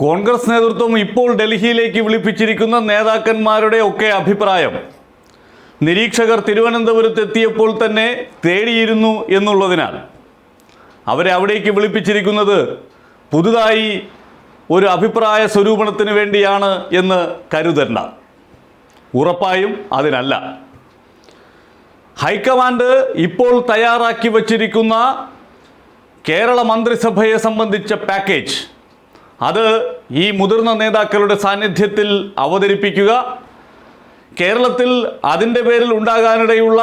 കോൺഗ്രസ് നേതൃത്വം ഇപ്പോൾ ഡൽഹിയിലേക്ക് വിളിപ്പിച്ചിരിക്കുന്ന നേതാക്കന്മാരുടെ ഒക്കെ അഭിപ്രായം നിരീക്ഷകർ തിരുവനന്തപുരത്ത് എത്തിയപ്പോൾ തന്നെ തേടിയിരുന്നു എന്നുള്ളതിനാൽ അവരെ അവിടേക്ക് വിളിപ്പിച്ചിരിക്കുന്നത് പുതുതായി ഒരു അഭിപ്രായ സ്വരൂപണത്തിന് വേണ്ടിയാണ് എന്ന് കരുതണ്ട. ഉറപ്പായും അതിനല്ല. ഹൈക്കമാൻഡ് ഇപ്പോൾ തയ്യാറാക്കി വച്ചിരിക്കുന്ന കേരള മന്ത്രിസഭയെ സംബന്ധിച്ച പാക്കേജ് അത് ഈ മുതിർന്ന നേതാക്കളുടെ സാന്നിധ്യത്തിൽ അവതരിപ്പിക്കുക, കേരളത്തിൽ അതിൻ്റെ പേരിൽ ഉണ്ടാകാനിടയുള്ള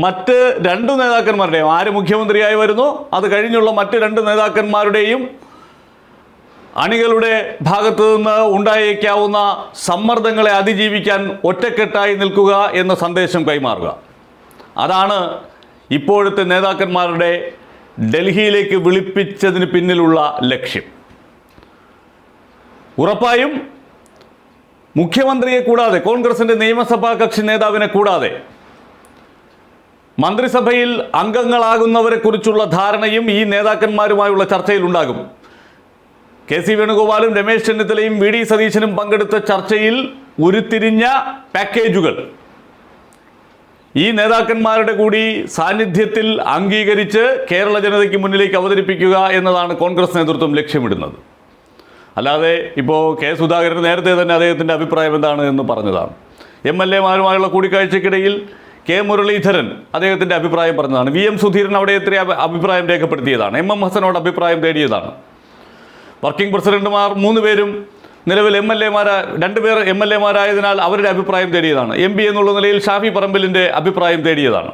മറ്റ് രണ്ട് നേതാക്കന്മാരുടെയും, ആര് മുഖ്യമന്ത്രിയായി വരുന്നു അത് കഴിഞ്ഞുള്ള മറ്റ് രണ്ട് നേതാക്കന്മാരുടെയും അണികളുടെ ഭാഗത്തു നിന്ന് ഉണ്ടായേക്കാവുന്ന സമ്മർദ്ദങ്ങളെ അതിജീവിക്കാൻ ഒറ്റക്കെട്ടായി നിൽക്കുക എന്ന സന്ദേശം കൈമാറുക. അതാണ് ഇപ്പോഴത്തെ നേതാക്കന്മാരുടെ ഡൽഹിയിലേക്ക് വിളിപ്പിച്ചതിന് പിന്നിലുള്ള ലക്ഷ്യം. ഉറപ്പായും മുഖ്യമന്ത്രിയെ കൂടാതെ, കോൺഗ്രസിൻ്റെ നിയമസഭാ കക്ഷി നേതാവിനെ കൂടാതെ മന്ത്രിസഭയിൽ അംഗങ്ങളാകുന്നവരെ കുറിച്ചുള്ള ധാരണയും ഈ നേതാക്കന്മാരുമായുള്ള ചർച്ചയിൽ ഉണ്ടാകും. കെ.സി. വേണുഗോപാലും രമേശ് ചെന്നിത്തലയും വി.ഡി. സതീശനും പങ്കെടുത്ത ചർച്ചയിൽ ഉരുത്തിരിഞ്ഞ പാക്കേജുകൾ ഈ നേതാക്കന്മാരുടെ കൂടി സാന്നിധ്യത്തിൽ അംഗീകരിച്ച് കേരള ജനതയ്ക്ക് മുന്നിലേക്ക് അവതരിപ്പിക്കുക എന്നതാണ് കോൺഗ്രസ് നേതൃത്വം ലക്ഷ്യമിടുന്നത്. അല്ലാതെ ഇപ്പോൾ കെ. സുധാകരൻ നേരത്തെ തന്നെ അദ്ദേഹത്തിൻ്റെ അഭിപ്രായം എന്താണ് എന്ന് പറഞ്ഞതാണ്. എം.എൽ.എമാരുമായുള്ള കൂടിക്കാഴ്ചയ്ക്കിടയിൽ കെ. മുരളീധരൻ അദ്ദേഹത്തിൻ്റെ അഭിപ്രായം പറഞ്ഞതാണ്. വി.എം. സുധീരൻ അവിടെ എത്തിയ അഭിപ്രായം രേഖപ്പെടുത്തിയതാണ്. എം.എം. ഹസനോട് അഭിപ്രായം തേടിയതാണ്. വർക്കിംഗ് പ്രസിഡന്റുമാർ 3 പേരും നിലവിൽ രണ്ടുപേർ എം എൽ എമാരായതിനാൽ അവരുടെ അഭിപ്രായം തേടിയതാണ്. MP എന്നുള്ള നിലയിൽ ഷാഫി പറമ്പലിൻ്റെ അഭിപ്രായം തേടിയതാണ്.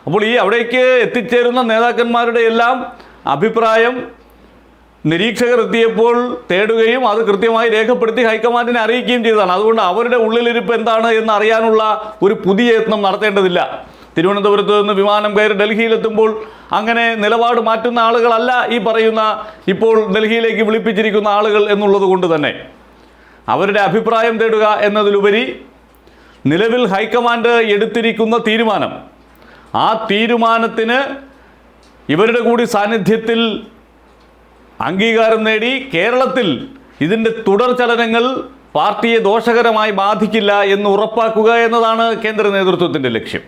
അപ്പോൾ ഈ അവിടേക്ക് എത്തിച്ചേരുന്ന നേതാക്കന്മാരുടെ എല്ലാം അഭിപ്രായം നിരീക്ഷകർ എത്തിയപ്പോൾ തേടുകയും അത് കൃത്യമായി രേഖപ്പെടുത്തി ഹൈക്കമാൻഡിനെ അറിയിക്കുകയും ചെയ്തതാണ്. അതുകൊണ്ട് അവരുടെ ഉള്ളിലിരിപ്പ് എന്താണ് എന്ന് അറിയാനുള്ള ഒരു പുതിയ യത്നം നടത്തേണ്ടതില്ല. തിരുവനന്തപുരത്ത് നിന്ന് വിമാനം കയറി ഡൽഹിയിലെത്തുമ്പോൾ അങ്ങനെ നിലപാട് മാറ്റുന്ന ആളുകളല്ല ഈ പറയുന്ന ഇപ്പോൾ ഡൽഹിയിലേക്ക് വിളിപ്പിച്ചിരിക്കുന്ന ആളുകൾ എന്നുള്ളത് കൊണ്ട് തന്നെ അവരുടെ അഭിപ്രായം തേടുക എന്നതിലുപരി നിലവിൽ ഹൈക്കമാൻഡ് എടുത്തിരിക്കുന്ന തീരുമാനം, ആ തീരുമാനത്തിന് ഇവരുടെ കൂടി സാന്നിധ്യത്തിൽ അംഗീകാരം നേടി കേരളത്തിൽ ഇതിൻ്റെ തുടർ ചലനങ്ങൾ പാർട്ടിയെ ദോഷകരമായി ബാധിക്കില്ല എന്ന് ഉറപ്പാക്കുക എന്നതാണ് കേന്ദ്ര നേതൃത്വത്തിൻ്റെ ലക്ഷ്യം.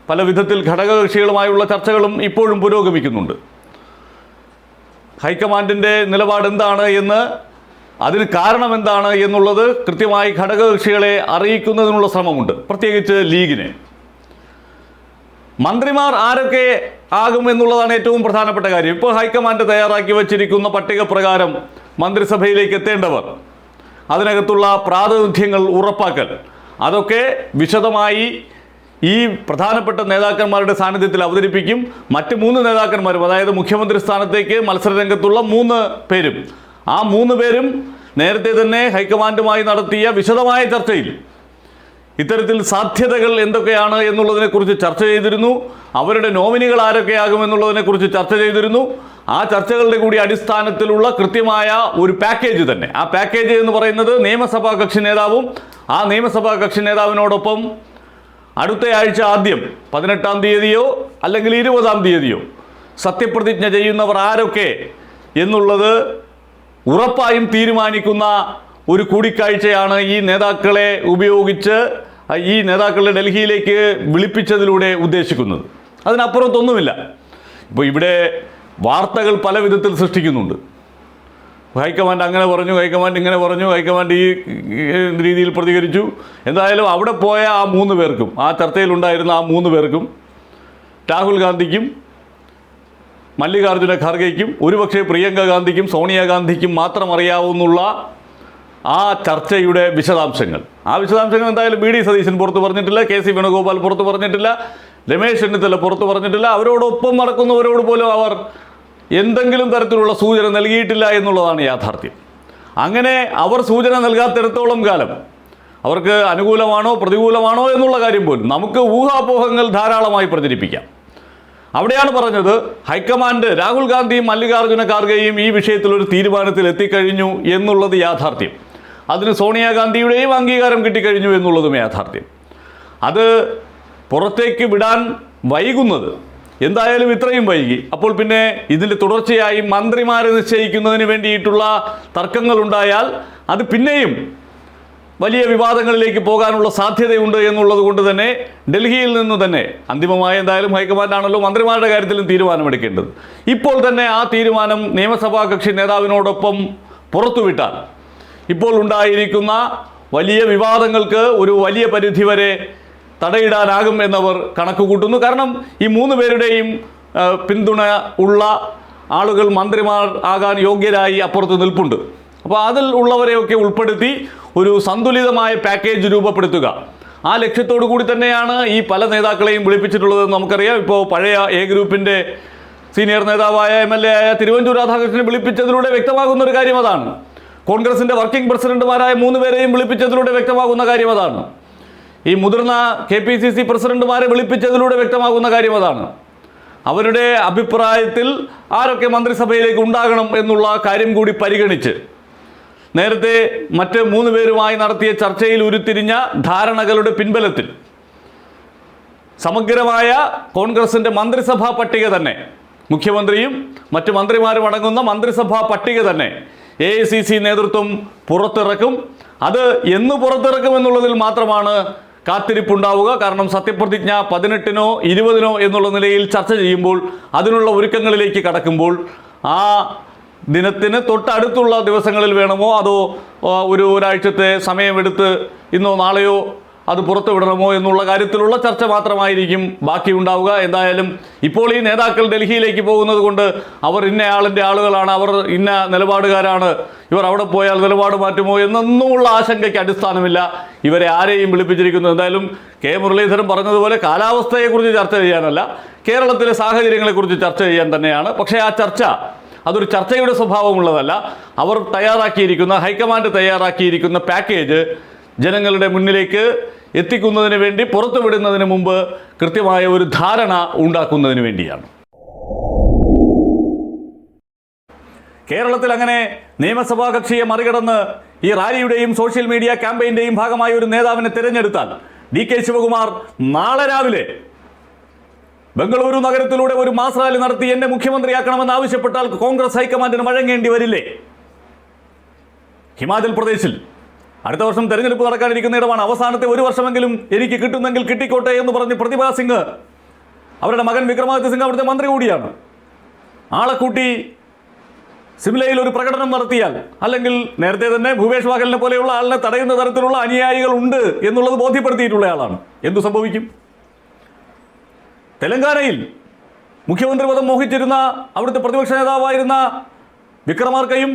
പല വിധത്തിൽ ഘടകകക്ഷികളുമായുള്ള ചർച്ചകളും ഇപ്പോഴും പുരോഗമിക്കുന്നുണ്ട്. ഹൈക്കമാൻഡിൻ്റെ നിലപാട് എന്താണ് എന്ന്, അതിന് കാരണം എന്താണ് എന്നുള്ളത് കൃത്യമായി ഘടകകക്ഷികളെ അറിയിക്കുന്നതിനുള്ള ശ്രമമുണ്ട്, പ്രത്യേകിച്ച് ലീഗിനെ. മന്ത്രിമാർ ആരൊക്കെ ആകും എന്നുള്ളതാണ് ഏറ്റവും പ്രധാനപ്പെട്ട കാര്യം. ഇപ്പോൾ ഹൈക്കമാൻഡ് തയ്യാറാക്കി വച്ചിരിക്കുന്ന പട്ടിക പ്രകാരം മന്ത്രിസഭയിലേക്ക് എത്തേണ്ടവർ, അതിനകത്തുള്ള പ്രാതിനിധ്യങ്ങൾ ഉറപ്പാക്കൽ, അതൊക്കെ വിശദമായി ഈ പ്രധാനപ്പെട്ട നേതാക്കന്മാരുടെ സാന്നിധ്യത്തിൽ അവതരിപ്പിക്കും. മറ്റ് 3 നേതാക്കന്മാരും, അതായത് മുഖ്യമന്ത്രി സ്ഥാനത്തേക്ക് മത്സരരംഗത്തുള്ള 3 പേരും, ആ 3 പേരും നേരത്തെ തന്നെ ഹൈക്കമാൻഡുമായി നടത്തിയ വിശദമായ ചർച്ചയിൽ ഇത്തരത്തിൽ സാധ്യതകൾ എന്തൊക്കെയാണ് എന്നുള്ളതിനെക്കുറിച്ച് ചർച്ച ചെയ്തിരുന്നു. അവരുടെ നോമിനികൾ ആരൊക്കെയാകും എന്നുള്ളതിനെക്കുറിച്ച് ചർച്ച ചെയ്തിരുന്നു. ആ ചർച്ചകളുടെ കൂടി അടിസ്ഥാനത്തിലുള്ള കൃത്യമായ ഒരു പാക്കേജ് തന്നെ, ആ പാക്കേജ് എന്ന് പറയുന്നത് നിയമസഭാ കക്ഷി നേതാവും ആ നിയമസഭാ കക്ഷി നേതാവിനോടൊപ്പം അടുത്തയാഴ്ച ആദ്യം 18-ാം തീയതിയോ അല്ലെങ്കിൽ 20-ാം തീയതിയോ സത്യപ്രതിജ്ഞ ചെയ്യുന്നവർ ആരൊക്കെ എന്നുള്ളത് ഉറപ്പായും തീരുമാനിക്കുന്ന ഒരു കൂടിക്കാഴ്ചയാണ് ഈ നേതാക്കളെ ഉപയോഗിച്ച് ഈ നേതാക്കളെ ഡൽഹിയിലേക്ക് വിളിപ്പിച്ചതിലൂടെ ഉദ്ദേശിക്കുന്നത്. അതിനപ്പുറത്തൊന്നുമില്ല. ഇപ്പോൾ ഇവിടെ വാർത്തകൾ പല വിധത്തിൽ സൃഷ്ടിക്കുന്നുണ്ട്. ഹൈക്കമാൻഡ് അങ്ങനെ പറഞ്ഞു, ഹൈക്കമാൻഡ് ഇങ്ങനെ പറഞ്ഞു, ഹൈക്കമാൻഡ് ഈ രീതിയിൽ പ്രതികരിച്ചു. എന്തായാലും അവിടെ പോയ ആ 3 പേർക്കും, ആ ചർച്ചയിലുണ്ടായിരുന്ന ആ 3 പേർക്കും, രാഹുൽ ഗാന്ധിക്കും മല്ലികാർജുന ഖാർഗെയ്ക്കും ഒരുപക്ഷെ പ്രിയങ്ക ഗാന്ധിക്കും സോണിയാഗാന്ധിക്കും മാത്രം അറിയാവുന്നുള്ള ആ ചർച്ചയുടെ വിശദാംശങ്ങൾ, ആ വിശദാംശങ്ങൾ എന്തായാലും വി.ഡി. സതീശൻ പുറത്ത് പറഞ്ഞിട്ടില്ല, കെ.സി. വേണുഗോപാൽ പുറത്ത് പറഞ്ഞിട്ടില്ല, രമേശ് ചെന്നിത്തല പുറത്ത് പറഞ്ഞിട്ടില്ല. അവരോടൊപ്പം നടക്കുന്നവരോട് പോലും അവർ എന്തെങ്കിലും തരത്തിലുള്ള സൂചന നൽകിയിട്ടില്ല എന്നുള്ളതാണ് യാഥാർത്ഥ്യം. അങ്ങനെ അവർ സൂചന നൽകാത്തിടത്തോളം കാലം അവർക്ക് അനുകൂലമാണോ പ്രതികൂലമാണോ എന്നുള്ള കാര്യം പോലും നമുക്ക് ഊഹാപോഹങ്ങൾ ധാരാളമായി പ്രചരിപ്പിക്കാം. അവിടെയാണ് പറഞ്ഞത്, ഹൈക്കമാൻഡ് രാഹുൽ ഗാന്ധിയും മല്ലികാർജുന ഖാർഗെയും ഈ വിഷയത്തിൽ ഒരു തീരുമാനത്തിൽ എത്തിക്കഴിഞ്ഞു എന്നുള്ളത് യാഥാർത്ഥ്യം. അതിന് സോണിയാഗാന്ധിയുടെയും അംഗീകാരം കിട്ടിക്കഴിഞ്ഞു എന്നുള്ളതും യാഥാർത്ഥ്യം. അത് പുറത്തേക്ക് വിടാൻ വൈകുന്നത്, എന്തായാലും ഇത്രയും വൈകി. അപ്പോൾ പിന്നെ ഇതിൻ്റെ തുടർച്ചയായി മന്ത്രിമാരെ നിശ്ചയിക്കുന്നതിന് വേണ്ടിയിട്ടുള്ള തർക്കങ്ങളുണ്ടായാൽ അത് പിന്നെയും വലിയ വിവാദങ്ങളിലേക്ക് പോകാനുള്ള സാധ്യതയുണ്ട് എന്നുള്ളത് കൊണ്ട് തന്നെ ഡൽഹിയിൽ നിന്ന് തന്നെ അന്തിമമായി എന്തായാലും ഹൈക്കമാൻഡാണല്ലോ മന്ത്രിമാരുടെ കാര്യത്തിലും തീരുമാനമെടുക്കേണ്ടത്. ഇപ്പോൾ തന്നെ ആ തീരുമാനം നിയമസഭാ കക്ഷി നേതാവിനോടൊപ്പം പുറത്തുവിട്ടാൽ ഇപ്പോൾ ഉണ്ടായിരിക്കുന്ന വലിയ വിവാദങ്ങൾക്ക് ഒരു വലിയ പരിധിവരെ തടയിടാനാകും എന്നവർ കണക്ക് കൂട്ടുന്നു. കാരണം ഈ 3 പേരുടെയും പിന്തുണ ഉള്ള ആളുകൾ മന്ത്രിമാർ ആകാൻ യോഗ്യരായി അപ്പുറത്ത് നിൽപ്പുണ്ട്. അപ്പോൾ അതിൽ ഉള്ളവരെയൊക്കെ ഉൾപ്പെടുത്തി ഒരു സന്തുലിതമായ പാക്കേജ് രൂപപ്പെടുത്തുക, ആ ലക്ഷ്യത്തോടു കൂടി തന്നെയാണ് ഈ പല നേതാക്കളെയും വിളിപ്പിച്ചിട്ടുള്ളതെന്ന് നമുക്കറിയാം. ഇപ്പോൾ പഴയ എ ഗ്രൂപ്പിൻ്റെ സീനിയർ നേതാവായ MLA ആയ തിരുവഞ്ചൂർ രാധാകൃഷ്ണനെ വിളിപ്പിച്ചതിലൂടെ വ്യക്തമാകുന്ന ഒരു കാര്യം അതാണ്. കോൺഗ്രസിൻ്റെ വർക്കിംഗ് പ്രസിഡന്റുമാരായ 3 പേരെയും വിളിപ്പിച്ചതിലൂടെ വ്യക്തമാകുന്ന കാര്യം അതാണ്. ഈ മുതിർന്ന KPCC പ്രസിഡന്റുമാരെ വിളിപ്പിച്ചതിലൂടെ വ്യക്തമാകുന്ന കാര്യം അതാണ്. അവരുടെ അഭിപ്രായത്തിൽ ആരൊക്കെ മന്ത്രിസഭയിലേക്ക് ഉണ്ടാകണം എന്നുള്ള കാര്യം കൂടി പരിഗണിച്ച് നേരത്തെ മറ്റ് 3 പേരുമായി നടത്തിയ ചർച്ചയിൽ ഉരുത്തിരിഞ്ഞ ധാരണകളുടെ പിൻബലത്തിൽ സമഗ്രമായ കോൺഗ്രസിൻ്റെ മന്ത്രിസഭാ പട്ടിക തന്നെ, മുഖ്യമന്ത്രിയും മറ്റ് മന്ത്രിമാരും അടങ്ങുന്ന മന്ത്രിസഭാ പട്ടിക തന്നെ AICC നേതൃത്വം പുറത്തിറക്കും. അത് എന്ന് പുറത്തിറക്കും എന്നുള്ളതിൽ മാത്രമാണ് കാത്തിരിപ്പുണ്ടാവുക. കാരണം സത്യപ്രതിജ്ഞ 18-നോ 20-നോ എന്നുള്ള നിലയിൽ ചർച്ച ചെയ്യുമ്പോൾ, അതിനുള്ള ഒരുക്കങ്ങളിലേക്ക് കടക്കുമ്പോൾ ആ ദിനത്തിന് തൊട്ടടുത്തുള്ള ദിവസങ്ങളിൽ വേണമോ അതോ ഒരാഴ്ചത്തെ സമയമെടുത്ത് ഇന്നോ നാളെയോ അത് പുറത്തുവിടണമോ എന്നുള്ള കാര്യത്തിലുള്ള ചർച്ച മാത്രമായിരിക്കും ബാക്കിയുണ്ടാവുക. എന്തായാലും ഇപ്പോൾ ഈ നേതാക്കൾ ഡൽഹിയിലേക്ക് പോകുന്നത് കൊണ്ട് അവർ ഇന്നയാളിൻ്റെ ആളുകളാണ്, അവർ ഇന്ന നിലപാടുകാരാണ്, ഇവർ അവിടെ പോയാൽ നിലപാട് മാറ്റുമോ എന്നൊന്നുമുള്ള ആശങ്കയ്ക്ക് അടിസ്ഥാനമില്ല. ഇവരെ ആരെയും വിളിപ്പിച്ചിരിക്കുന്നു. എന്തായാലും കെ മുരളീധരൻ പറഞ്ഞതുപോലെ കാലാവസ്ഥയെക്കുറിച്ച് ചർച്ച ചെയ്യാനല്ല, കേരളത്തിലെ സാഹചര്യങ്ങളെക്കുറിച്ച് ചർച്ച ചെയ്യാൻ തന്നെയാണ്. പക്ഷേ ആ ചർച്ച അതൊരു ചർച്ചയുടെ സ്വഭാവമുള്ളതല്ല. അവർ തയ്യാറാക്കിയിരിക്കുന്ന, ഹൈക്കമാൻഡ് തയ്യാറാക്കിയിരിക്കുന്ന പാക്കേജ് ജനങ്ങളുടെ മുന്നിലേക്ക് എത്തിക്കുന്നതിന് വേണ്ടി, പുറത്തുവിടുന്നതിന് മുമ്പ് കൃത്യമായ ഒരു ധാരണ ഉണ്ടാക്കുന്നതിന് വേണ്ടിയാണ്. കേരളത്തിൽ അങ്ങനെ നിയമസഭാ കക്ഷിയെ മറികടന്ന് ഈ റാലിയുടെയും സോഷ്യൽ മീഡിയ ക്യാമ്പയിൻ്റെയും ഭാഗമായ ഒരു നേതാവിനെ തിരഞ്ഞെടുത്താൽ DK ശിവകുമാർ നാളെ രാവിലെ ബംഗളൂരു നഗരത്തിലൂടെ ഒരു മാസ് റാലി നടത്തി എന്നെ മുഖ്യമന്ത്രിയാക്കണമെന്ന് ആവശ്യപ്പെട്ടാൽ കോൺഗ്രസ് ഹൈക്കമാൻഡിന് വഴങ്ങേണ്ടി വരില്ലേ? ഹിമാചൽ പ്രദേശിൽ അടുത്ത വർഷം തെരഞ്ഞെടുപ്പ് നടക്കാനിരിക്കുന്ന ഇടമാണ്. അവസാനത്തെ 1 വർഷമെങ്കിലും എനിക്ക് കിട്ടുന്നെങ്കിൽ കിട്ടിക്കോട്ടെ എന്ന് പറഞ്ഞ് പ്രതിഭ സിംഗ്, അവരുടെ മകൻ വിക്രമാദിത്യ സിംഗ് അവിടുത്തെ മന്ത്രി കൂടിയാണ്, ആളെ കൂട്ടി സിംലയിൽ ഒരു പ്രകടനം നടത്തിയാൽ, അല്ലെങ്കിൽ നേരത്തെ തന്നെ ഭൂപേഷ് വാഗലിനെ പോലെയുള്ള ആളിനെ തടയുന്ന തരത്തിലുള്ള അനുയായികൾ ഉണ്ട് എന്നുള്ളത് ബോധ്യപ്പെടുത്തിയിട്ടുള്ള ആളാണ്, എന്തു സംഭവിക്കും? തെലങ്കാനയിൽ മുഖ്യമന്ത്രി പദം മോഹിച്ചിരുന്ന അവിടുത്തെ പ്രതിപക്ഷ നേതാവായിരുന്ന വിക്രമാർക്കയും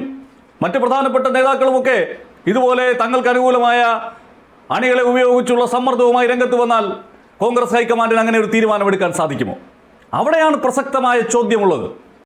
മറ്റ് പ്രധാനപ്പെട്ട നേതാക്കളുമൊക്കെ ഇതുപോലെ തങ്ങൾക്ക് അനുകൂലമായ അണികളെ ഉപയോഗിച്ചുള്ള സമ്മർദ്ദവുമായി രംഗത്ത് വന്നാൽ കോൺഗ്രസ് ഹൈക്കമാൻഡിന് അങ്ങനെ ഒരു തീരുമാനമെടുക്കാൻ സാധിക്കുമോ? അവിടെയാണ് പ്രസക്തമായ ചോദ്യമുള്ളത്.